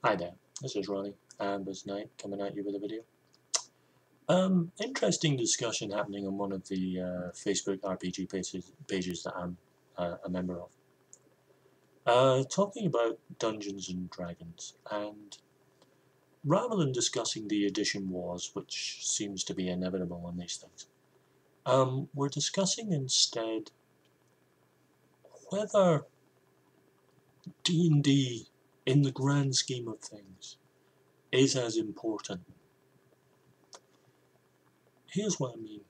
Hi there, this is Ronnie, Amber's Night, coming at you with a video. Interesting discussion happening on one of the Facebook RPG pages that I'm a member of. Talking about Dungeons and Dragons, and rather than discussing the edition wars, which seems to be inevitable on these things, we're discussing instead whether D&D, in the grand scheme of things, is as important. Here's what I mean.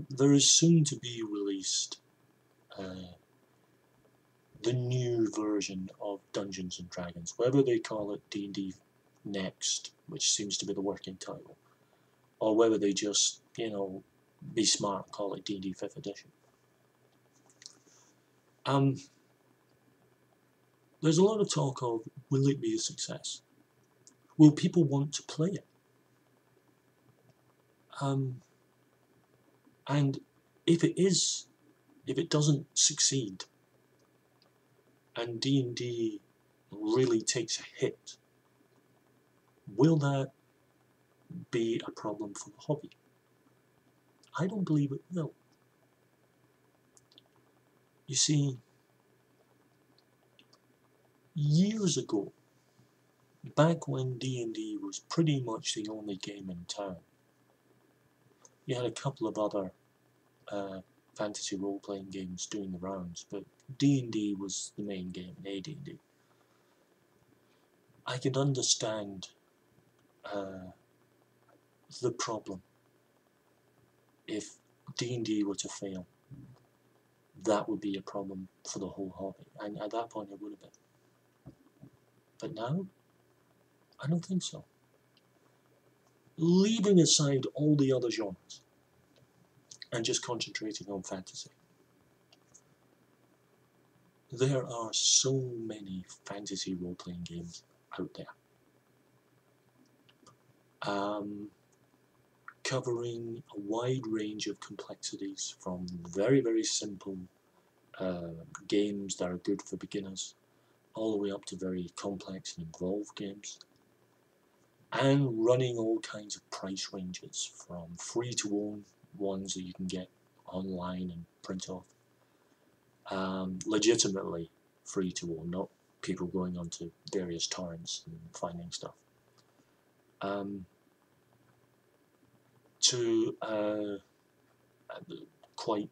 There is soon to be released the new version of Dungeons and Dragons, whether they call it D&D Next, which seems to be the working title, or whether they just, be smart and call it D&D 5th edition. There's a lot of talk of, will it be a success? Will people want to play it? And if it doesn't succeed, and D&D really takes a hit, will that be a problem for the hobby? I don't believe it will. You see, years ago, back when D&D was pretty much the only game in town, you had a couple of other fantasy role-playing games doing the rounds, but D&D was the main game in AD&D. I could understand the problem. If D&D were to fail, that would be a problem for the whole hobby, and at that point it would have been. But now, I don't think so. Leaving aside all the other genres and just concentrating on fantasy, there are so many fantasy role-playing games out there, covering a wide range of complexities, from very, very simple games that are good for beginners, all the way up to very complex and involved games, and running all kinds of price ranges, from free-to-own ones that you can get online and print off, legitimately free-to-own, not people going onto various torrents and finding stuff, to quite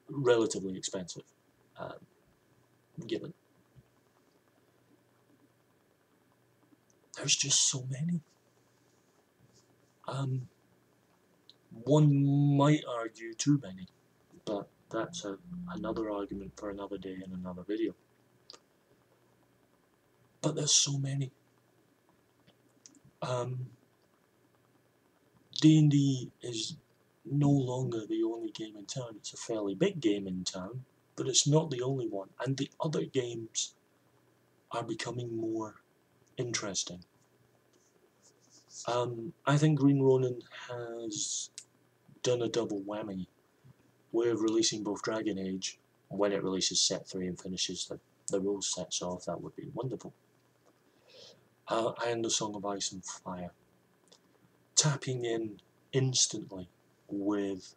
relatively expensive, given. There's just so many. One might argue too many, but that's another argument for another day in another video. But there's so many. D&D is no longer the only game in town. It's a fairly big game in town, but it's not the only one. And the other games are becoming more interesting. I think Green Ronin has done a double whammy with releasing both Dragon Age. When it releases set 3 and finishes the rule sets off, that would be wonderful. And the Song of Ice and Fire, tapping in instantly with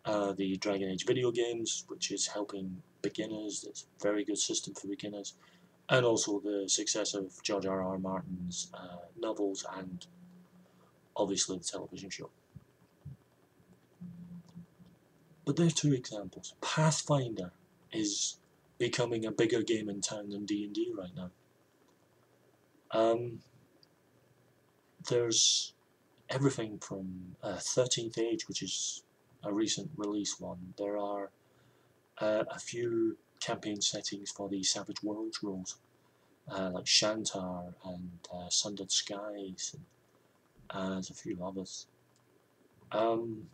the Dragon Age video games, which is helping beginners. It's a very good system for beginners, and also the success of George R.R. Martin's novels and obviously the television show. But there are two examples. Pathfinder is becoming a bigger game in town than D&D right now. There's everything from 13th Age, which is a recent release one. There are a few campaign settings for the Savage Worlds rules, like Shantar and Sundered Skies, and there's a few others. And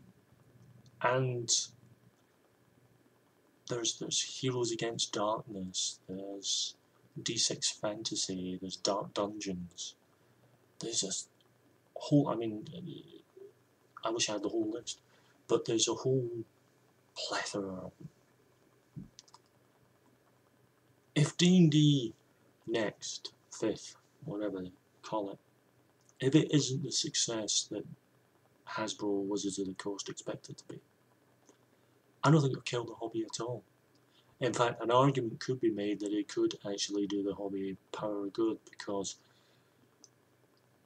there's Heroes Against Darkness, there's D6 Fantasy, there's Dark Dungeons. There's a whole, I wish I had the whole list, but there's a whole plethora of them. If D&D next, fifth, whatever they call it, if it isn't the success that Hasbro Wizards of the Coast expect it to be, I don't think it'll kill the hobby at all. In fact, an argument could be made that it could actually do the hobby power good, because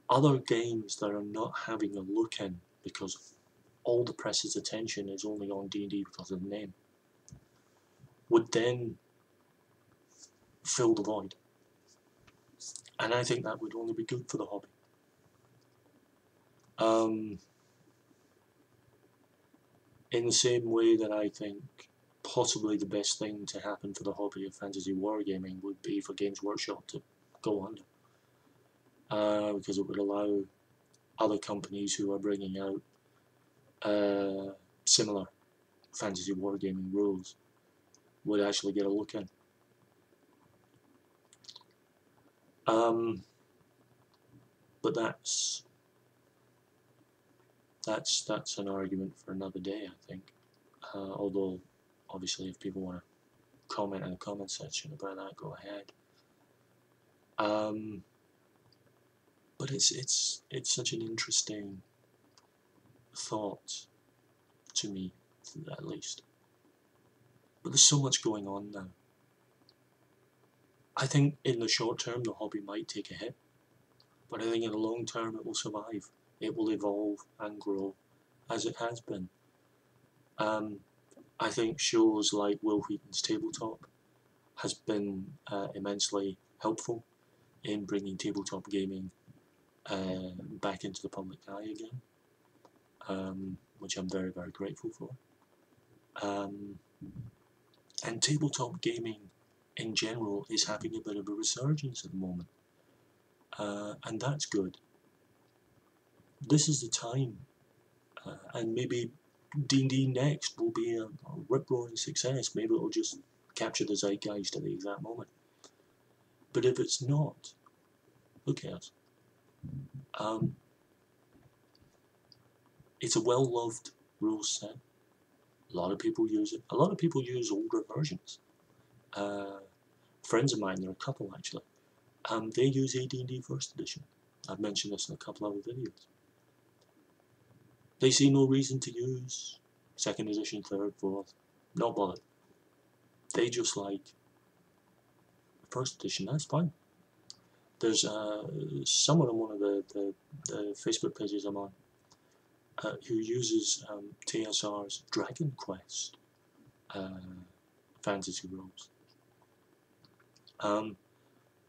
other games that are not having a look in because all the press's attention is only on D&D because of the name would then fill the void. And I think that would only be good for the hobby. In the same way that I think possibly the best thing to happen for the hobby of fantasy wargaming would be for Games Workshop to go under. Because it would allow other companies who are bringing out similar fantasy wargaming rules would actually get a look in. But that's an argument for another day, I think. Although, obviously, if people want to comment in the comment section about that, go ahead. But it's such an interesting thought to me, at least. But there's so much going on now. I think in the short term the hobby might take a hit, but I think in the long term it will survive. It will evolve and grow as it has been. I think shows like Will Wheaton's Tabletop has been immensely helpful in bringing tabletop gaming back into the public eye again, which I'm very, very grateful for. And tabletop gaming in general is having a bit of a resurgence at the moment, and that's good. This is the time, and maybe D&D Next will be a rip-roaring success. Maybe it'll just capture the zeitgeist at the exact moment. But if it's not, who cares? It's a well-loved rules set. A lot of people use it. A lot of people use older versions. Friends of mine, there are a couple actually, they use AD&D First Edition. I've mentioned this in a couple other videos. They see no reason to use Second Edition, Third, Fourth, not bothered. They just like First Edition, that's fine. There's someone on one of the Facebook pages I'm on who uses TSR's Dragon Quest fantasy rules.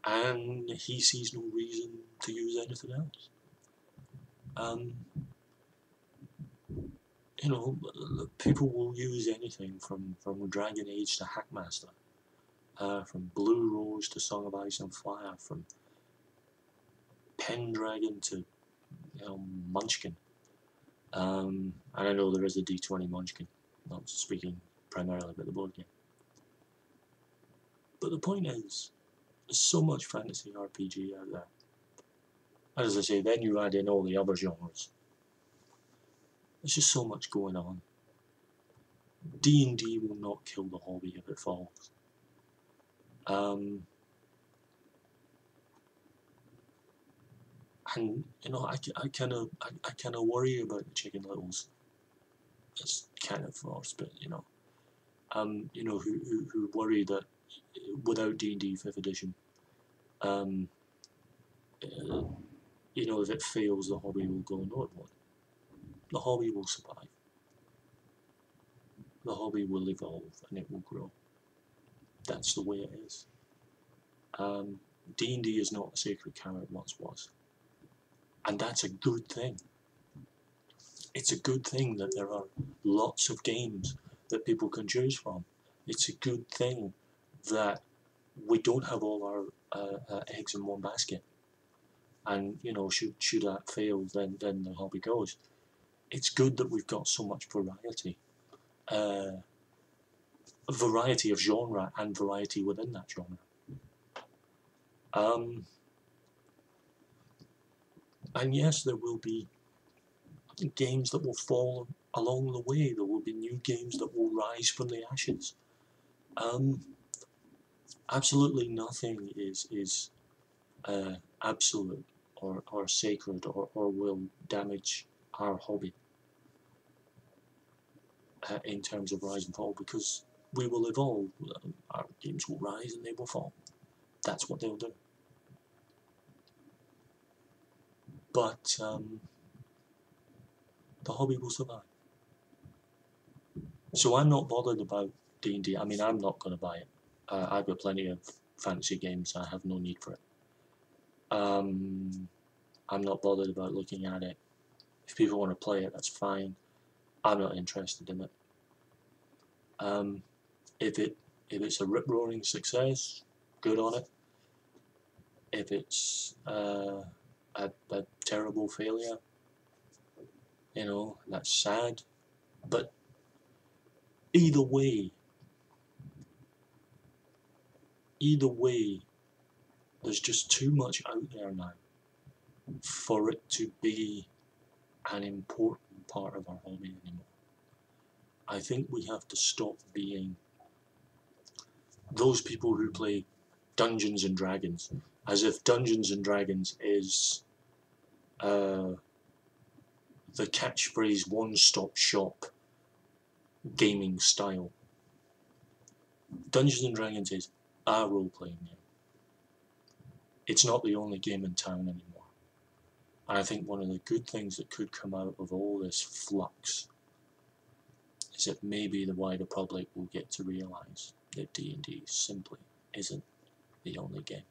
And he sees no reason to use anything else. You know, people will use anything from Dragon Age to Hackmaster, from Blue Rose to Song of Ice and Fire, from Pendragon to Munchkin. And I know there is a D20 Munchkin, not speaking primarily about the board game. But the point is, there's so much fantasy RPG out there. As I say, then you add in all the other genres. There's just so much going on. D&D will not kill the hobby if it falls. And you know, I kind of worry about the Chicken Littles. It's kind of forced, but you know, who worry that without D&D 5th edition, you know, if it fails, the hobby will go. No, it won't. The hobby will survive. The hobby will evolve and it will grow. That's the way it is. D&D is not a sacred cow it once was. And that's a good thing. It's a good thing that there are lots of games that people can choose from. It's a good thing that we don't have all our eggs in one basket. And you know, should that fail, then the hobby goes. It's good that we've got so much variety. Variety of genre and variety within that genre. And yes, there will be games that will fall along the way. There will be new games that will rise from the ashes. Absolutely nothing is absolute or sacred or will damage our hobby in terms of rise and fall, because we will evolve. Our games will rise and they will fall. That's what they'll do. But the hobby will survive. So I'm not bothered about D&D. I mean, I'm not going to buy it. I've got plenty of fantasy games. I have no need for it. I'm not bothered about looking at it. If people want to play it, that's fine. I'm not interested in it. If it's a rip-roaring success, good on it. If it's a terrible failure, you know, that's sad. But either way, there's just too much out there now for it to be an important part of our hobby anymore. I think we have to stop being those people who play Dungeons and Dragons, as if Dungeons and Dragons is the catchphrase one-stop shop gaming style. Dungeons and Dragons is a role-playing game. It's not the only game in town anymore. And I think one of the good things that could come out of all this flux is that maybe the wider public will get to realise that D&D simply isn't the only game.